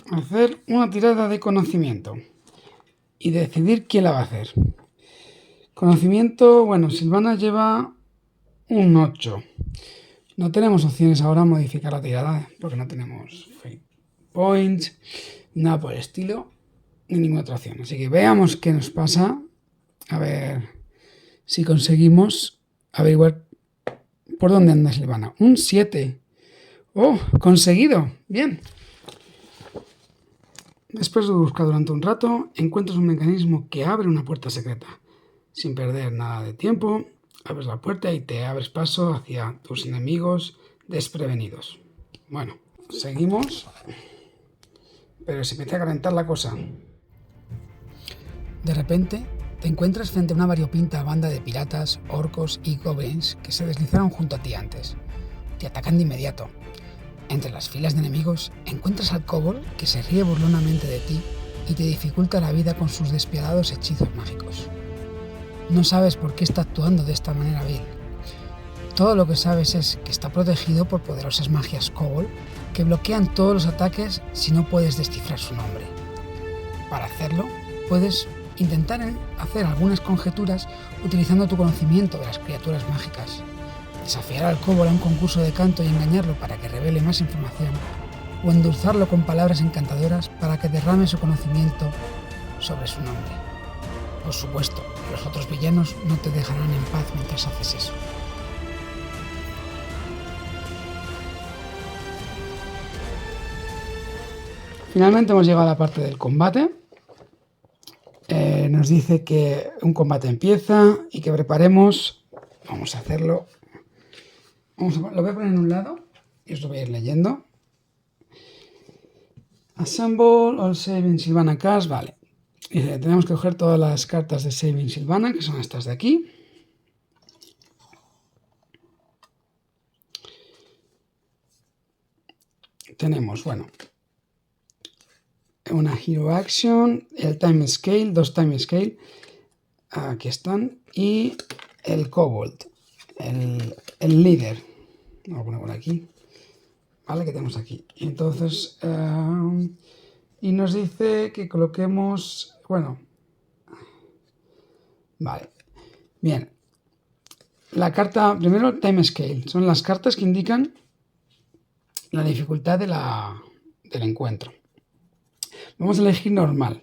hacer una tirada de conocimiento y decidir quién la va a hacer. Conocimiento, bueno, Silvana lleva un 8. No tenemos opciones ahora a modificar la tirada porque no tenemos fate points, nada por el estilo, ni ninguna otra opción. Así que veamos qué nos pasa. A ver si conseguimos averiguar por dónde anda Silvana. Un 7. ¡Oh! Conseguido. Bien. Después de buscar durante un rato, encuentras un mecanismo que abre una puerta secreta. Sin perder nada de tiempo, abres la puerta y te abres paso hacia tus enemigos desprevenidos. Bueno, seguimos, pero se empieza a calentar la cosa. De repente, te encuentras frente a una variopinta banda de piratas, orcos y goblins que se deslizaron junto a ti antes. Te atacan de inmediato. Entre las filas de enemigos encuentras al kobold que se ríe burlonamente de ti y te dificulta la vida con sus despiadados hechizos mágicos. No sabes por qué está actuando de esta manera vil. Todo lo que sabes es que está protegido por poderosas magias kobold que bloquean todos los ataques si no puedes descifrar su nombre. Para hacerlo, puedes intentar hacer algunas conjeturas utilizando tu conocimiento de las criaturas mágicas. Desafiar al kobold a un concurso de canto y engañarlo para que revele más información, o endulzarlo con palabras encantadoras para que derrame su conocimiento sobre su nombre. Por supuesto, los otros villanos no te dejarán en paz mientras haces eso. Finalmente hemos llegado a la parte del combate. Nos dice que un combate empieza y que preparemos. Vamos a hacerlo. Lo voy a poner en un lado y os lo voy a ir leyendo. Assemble all Saving Sylvana cards. Vale. Tenemos que coger todas las cartas de Saving Sylvana, que son estas de aquí. Tenemos, bueno, una Hero Action, el Time Scale, 2 Time Scale, aquí están, y el Kobold, el líder, lo pongo por aquí, ¿vale? Que tenemos aquí. Entonces, y nos dice que coloquemos, bueno, vale, bien, la carta, primero Time Scale, son las cartas que indican la dificultad del encuentro. Vamos a elegir normal.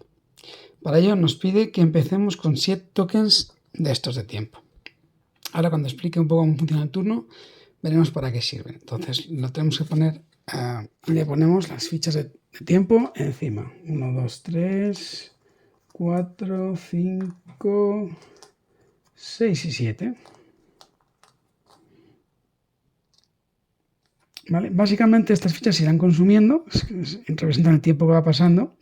Para ello nos pide que empecemos con 7 tokens de estos de tiempo. Ahora cuando explique un poco cómo funciona el turno, veremos para qué sirven. Entonces lo tenemos que poner, le ponemos las fichas de tiempo encima. 1, 2, 3, 4, 5, 6 y 7. ¿Vale? Básicamente estas fichas se irán consumiendo, representan el tiempo que va pasando,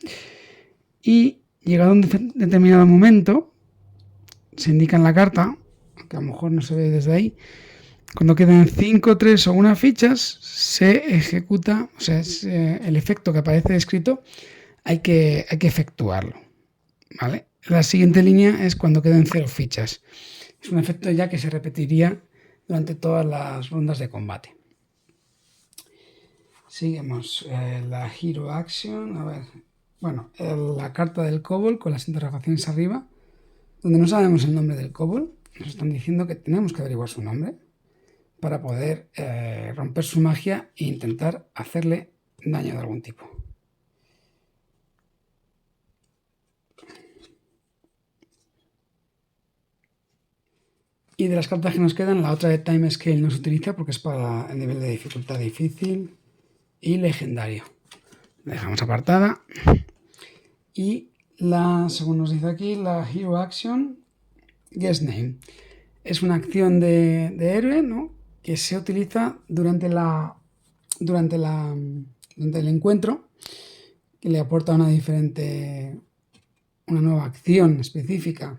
y llegado a un determinado momento, se indica en la carta, que a lo mejor no se ve desde ahí, cuando quedan 5, 3 o 1 fichas, se ejecuta, o sea, el efecto que aparece escrito, hay que efectuarlo. ¿Vale? La siguiente línea es cuando queden 0 fichas. Es un efecto ya que se repetiría durante todas las rondas de combate. Seguimos la Hero Action, a ver, bueno, la carta del Kobold con las interrogaciones arriba, donde no sabemos el nombre del Kobold, nos están diciendo que tenemos que averiguar su nombre para poder romper su magia e intentar hacerle daño de algún tipo. Y de las cartas que nos quedan, la otra de Time Scale no se utiliza porque es para el nivel de dificultad difícil y legendario. La dejamos apartada. Y según nos dice aquí, la Hero Action Guest Name. Es una acción de héroe, ¿no? Que se utiliza durante el encuentro, que le aporta una nueva acción específica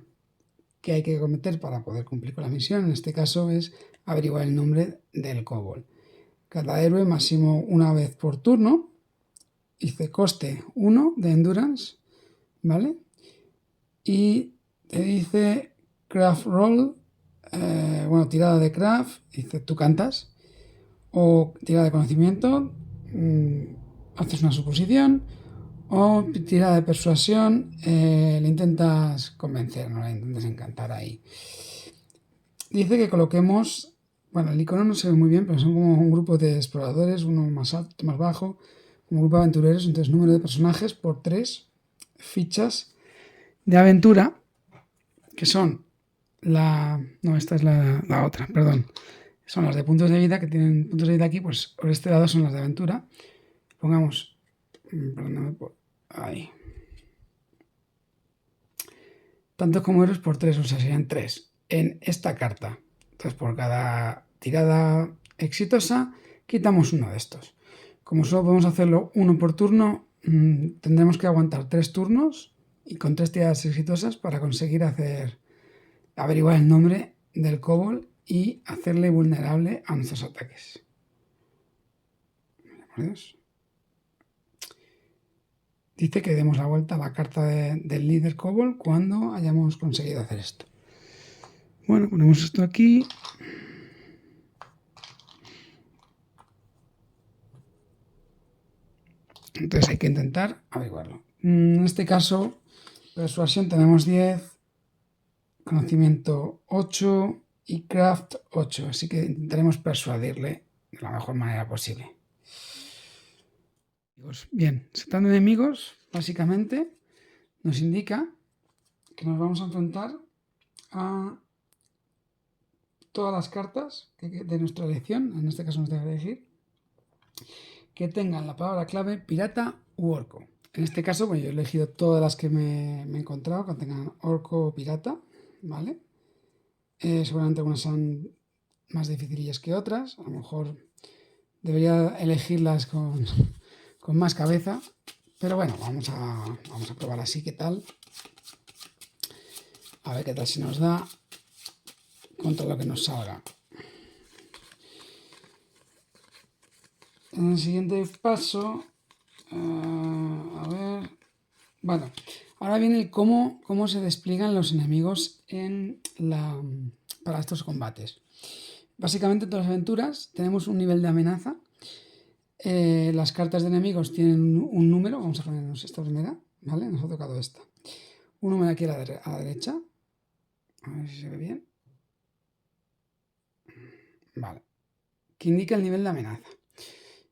que hay que cometer para poder cumplir con la misión. En este caso es averiguar el nombre del Kobold. Cada héroe máximo una vez por turno. Dice coste 1 de Endurance, ¿vale? Y te dice Craft Roll, tirada de Craft, dice tú cantas, o tirada de conocimiento, haces una suposición, o tirada de persuasión, le intentas convencer, no le intentes encantar ahí. Dice que coloquemos, bueno, el icono no se ve muy bien, pero son como un grupo de exploradores, uno más alto, más bajo, como un grupo de aventureros, entonces número de personajes por 3 fichas de aventura, que son esta es la otra, perdón. Son las de puntos de vida, que tienen puntos de vida aquí, pues por este lado son las de aventura. Pongamos, ahí. Tantos como héroes por 3, o sea, serían 3 en esta carta. Entonces, por cada tirada exitosa, quitamos uno de estos. Como solo podemos hacerlo uno por turno, tendremos que aguantar 3 turnos y con 3 tiradas exitosas para conseguir averiguar el nombre del Kobold y hacerle vulnerable a nuestros ataques. Dice que demos la vuelta a la carta del líder Kobold cuando hayamos conseguido hacer esto. Bueno, ponemos esto aquí. Entonces hay que intentar averiguarlo. En este caso, persuasión tenemos 10, conocimiento 8 y craft 8. Así que intentaremos persuadirle de la mejor manera posible. Bien, setando enemigos, básicamente, nos indica que nos vamos a enfrentar a todas las cartas de nuestra elección, en este caso nos deja elegir, que tengan la palabra clave pirata u orco. En este caso, bueno, yo he elegido todas las que me he encontrado que tengan orco o pirata, ¿vale? Seguramente algunas sean más difíciles que otras, a lo mejor debería elegirlas con más cabeza, pero bueno, vamos a probar así, ¿qué tal? A ver qué tal si nos da con todo lo que nos salga. En el siguiente paso, a ver, bueno, ahora viene el cómo se despliegan los enemigos para estos combates. Básicamente en todas las aventuras tenemos un nivel de amenaza. Las cartas de enemigos tienen un número, vamos a ponernos esta primera, ¿vale? Nos ha tocado esta. Un número aquí a la derecha, a ver si se ve bien. Vale, que indica el nivel de amenaza.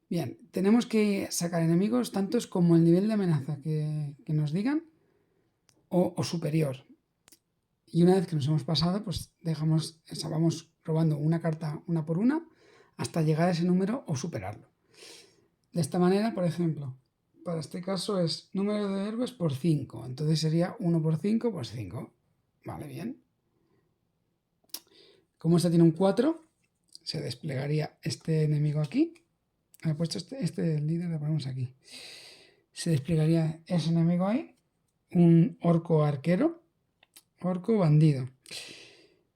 Bien, tenemos que sacar enemigos tantos como el nivel de amenaza que nos digan o superior. Y una vez que nos hemos pasado, pues vamos robando una carta una por una hasta llegar a ese número o superarlo. De esta manera, por ejemplo, para este caso es número de héroes por 5. Entonces sería 1 por 5, pues 5. Vale, bien. Como este tiene un 4, se desplegaría este enemigo aquí. He puesto este líder, lo ponemos aquí. Se desplegaría ese enemigo ahí. Un orco arquero. Orco bandido.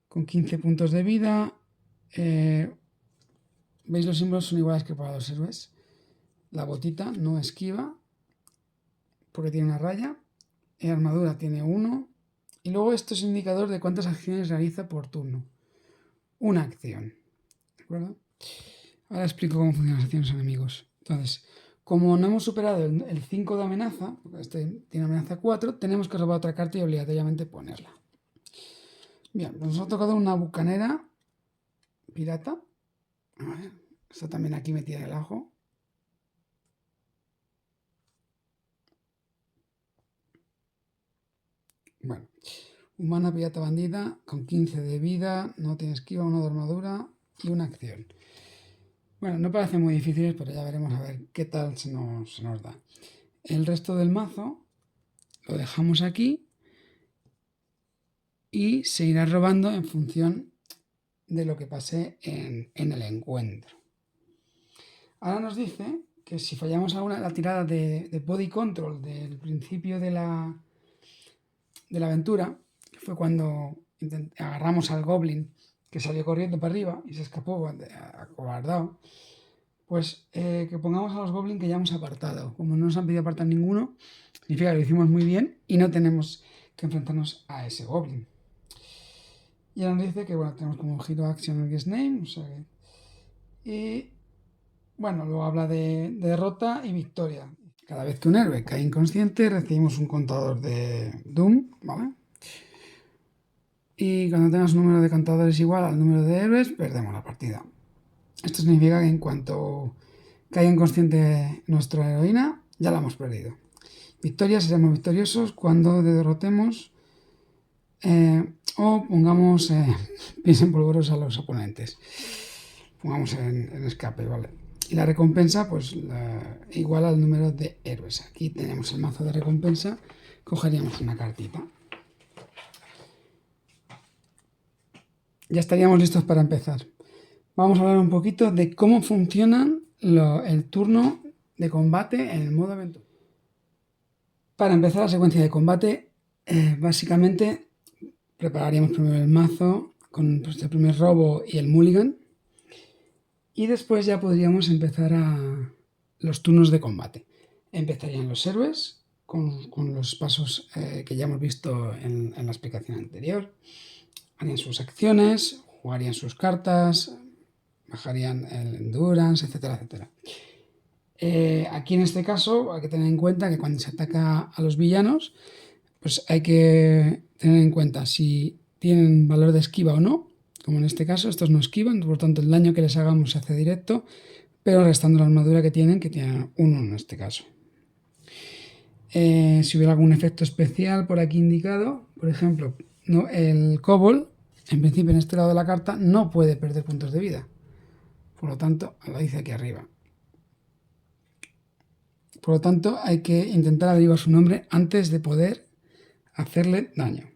Con 15 puntos de vida. ¿Veis? Los símbolos son iguales que para los héroes. La botita no esquiva porque tiene una raya. La armadura tiene 1. Y luego esto es indicador de cuántas acciones realiza por turno. Una acción. ¿De acuerdo? Ahora explico cómo funcionan las acciones enemigos. Entonces, como no hemos superado el 5 de amenaza, porque este tiene amenaza 4, tenemos que robar otra carta y obligatoriamente ponerla. Bien, pues nos ha tocado una bucanera pirata. A ver, está también aquí metida en el ajo. Bueno, humana pirata bandida con 15 de vida, no tiene esquiva, 1 de armadura y una acción. Bueno, no parecen muy difíciles, pero ya veremos a ver qué tal se nos da. El resto del mazo lo dejamos aquí y se irá robando en función de lo que pase en el encuentro. Ahora nos dice que si fallamos la tirada de body control del principio de la aventura, que fue cuando agarramos al goblin que salió corriendo para arriba y se escapó acobardado, pues que pongamos a los goblins que ya hemos apartado. Como no nos han pedido apartar ninguno, significa que lo hicimos muy bien y no tenemos que enfrentarnos a ese goblin. Y ahora nos dice que bueno, tenemos como Hero Action el Guest Name, o sea que, y bueno, luego habla de derrota y victoria. Cada vez que un héroe cae inconsciente recibimos un contador de Doom, ¿vale? Y cuando tengas un número de contadores igual al número de héroes, perdemos la partida. Esto significa que en cuanto caiga inconsciente nuestra heroína, ya la hemos perdido. Victoria, seremos victoriosos cuando derrotemos o pongamos piensen polvoros a los oponentes. Pongamos en escape, ¿vale? Y la recompensa, pues igual al número de héroes. Aquí tenemos el mazo de recompensa, cogeríamos una cartita. Ya estaríamos listos para empezar. Vamos a hablar un poquito de cómo funciona el turno de combate en el modo aventura. Para empezar la secuencia de combate, básicamente prepararíamos primero el mazo con pues, el primer robo y el mulligan. Y después ya podríamos empezar a los turnos de combate. Empezarían los héroes con los pasos que ya hemos visto en la explicación anterior. Harían sus acciones, jugarían sus cartas, bajarían el endurance, etcétera, etcétera. Aquí en este caso hay que tener en cuenta que cuando se ataca a los villanos, pues hay que tener en cuenta si tienen valor de esquiva o no. Como en este caso, estos no esquivan, por tanto el daño que les hagamos se hace directo, pero restando la armadura que tienen 1 en este caso. Si hubiera algún efecto especial por aquí indicado, por ejemplo, no, el Kobold, en principio en este lado de la carta, no puede perder puntos de vida. Por lo tanto, lo dice aquí arriba. Por lo tanto, hay que intentar averiguar su nombre antes de poder hacerle daño.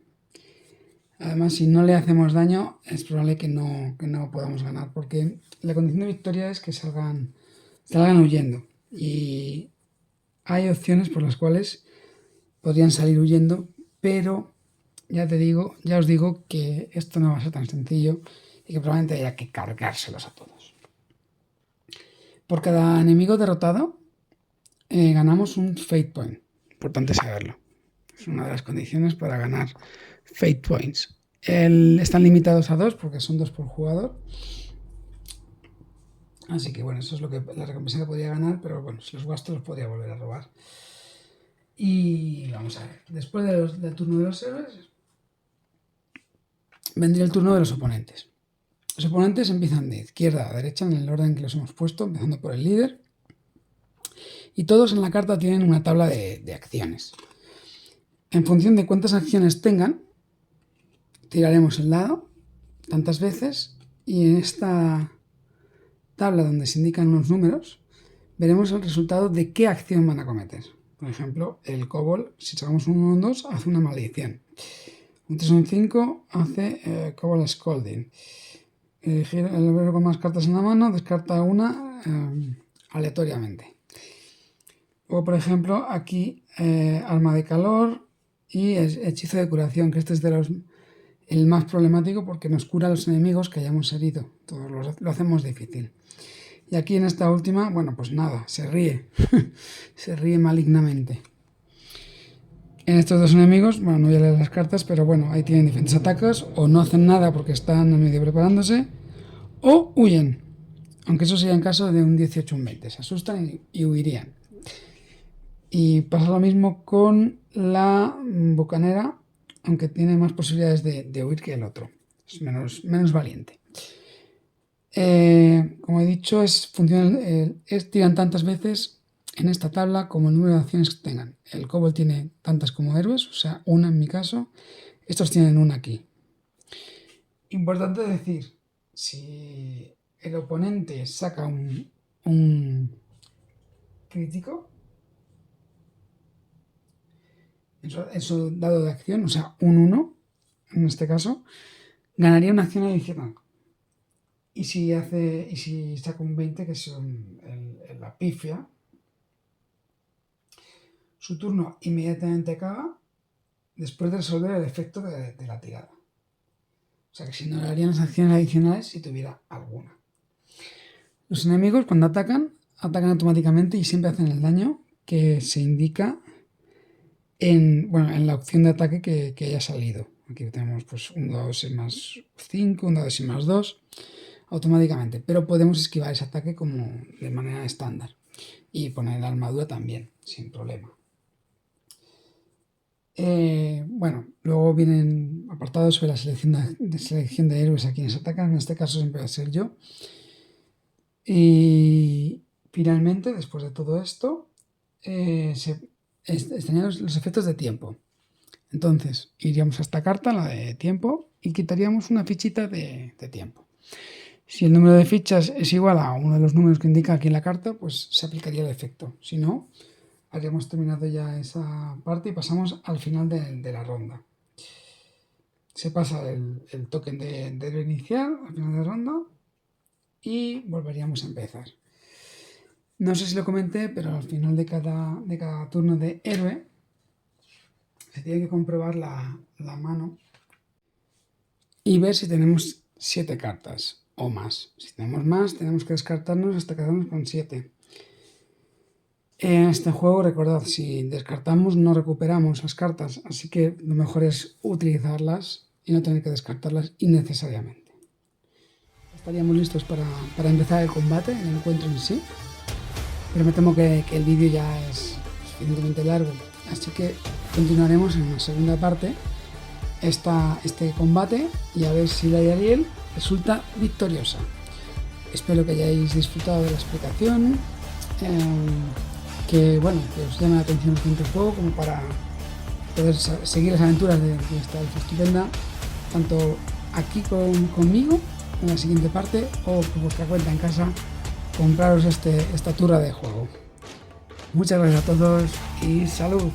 Además, si no le hacemos daño, es probable que no podamos ganar, porque la condición de victoria es que salgan huyendo. Y hay opciones por las cuales podrían salir huyendo, pero ya os digo que esto no va a ser tan sencillo y que probablemente haya que cargárselos a todos. Por cada enemigo derrotado ganamos un Fate Point. Importante saberlo. Es una de las condiciones para ganar Fate Points. Están limitados a 2 porque son 2 por jugador. Así que bueno, eso es la recompensa que podría ganar, pero bueno, si los gasto los podría volver a robar. Y vamos a ver, después del turno de los héroes, vendría el turno de los oponentes. Los oponentes empiezan de izquierda a derecha en el orden que los hemos puesto, empezando por el líder. Y todos en la carta tienen una tabla de acciones. En función de cuántas acciones tengan, tiraremos el dado tantas veces y en esta tabla donde se indican unos números veremos el resultado de qué acción van a cometer. Por ejemplo, el Kobold, si sacamos un 1 o un 2, hace una maldición. Un 3 o un 5 hace Kobold Scolding. El héroe con más cartas en la mano descarta una aleatoriamente. O por ejemplo, aquí arma de calor y hechizo de curación, que este es el más problemático porque nos cura a los enemigos que hayamos herido. Todos lo hacemos difícil. Y aquí en esta última, bueno, pues nada, se ríe. Se ríe malignamente. En estos dos enemigos, bueno, no voy a leer las cartas, pero bueno, ahí tienen diferentes ataques, o no hacen nada porque están en medio preparándose, o huyen. Aunque eso sería en caso de un 18 o un 20. Se asustan y huirían. Y pasa lo mismo con la bucanera, aunque tiene más posibilidades de huir que el otro. Es menos valiente. Como he dicho, tiran tantas veces en esta tabla como el número de acciones que tengan. El Kobold tiene tantas como héroes, o sea, una en mi caso. Estos tienen una aquí. Importante decir, si el oponente saca un crítico en su dado de acción, o sea, un 1, en este caso, ganaría una acción adicional. Y si saca un 20, que es la pifia, su turno inmediatamente acaba después de resolver el efecto de la tirada. O sea que se ignorarían las acciones adicionales si tuviera alguna. Los enemigos cuando atacan automáticamente y siempre hacen el daño que se indica en la opción de ataque que haya salido. Aquí tenemos pues un dado y más 5, un dado y más 2, automáticamente. Pero podemos esquivar ese ataque como de manera estándar. Y poner la armadura también, sin problema. Luego vienen apartados sobre la selección de héroes a quienes atacan. En este caso siempre va a ser yo. Y finalmente, después de todo esto, estarían los efectos de tiempo. Entonces, iríamos a esta carta, la de tiempo, y quitaríamos una fichita de tiempo. Si el número de fichas es igual a uno de los números que indica aquí en la carta, pues se aplicaría el efecto. Si no, habríamos terminado ya esa parte y pasamos al final de la ronda. Se pasa el token de héroe inicial al final de la ronda y volveríamos a empezar. No sé si lo comenté, pero al final de cada turno de héroe se tiene que comprobar la mano y ver si tenemos 7 cartas o más. Si tenemos más, tenemos que descartarnos hasta quedarnos con 7. En este juego, recordad, si descartamos no recuperamos las cartas, así que lo mejor es utilizarlas y no tener que descartarlas innecesariamente. Estaríamos listos para empezar el combate, el encuentro en sí, pero me temo que el vídeo ya es suficientemente largo, así que continuaremos en una segunda parte este combate y a ver si la de Ariel resulta victoriosa. Espero que hayáis disfrutado de la explicación. que os llame la atención el juego, como para poder seguir las aventuras de esta elfa estupenda, tanto aquí conmigo en la siguiente parte, o por vuestra cuenta en casa, compraros esta turra de juego. Muchas gracias a todos y salud.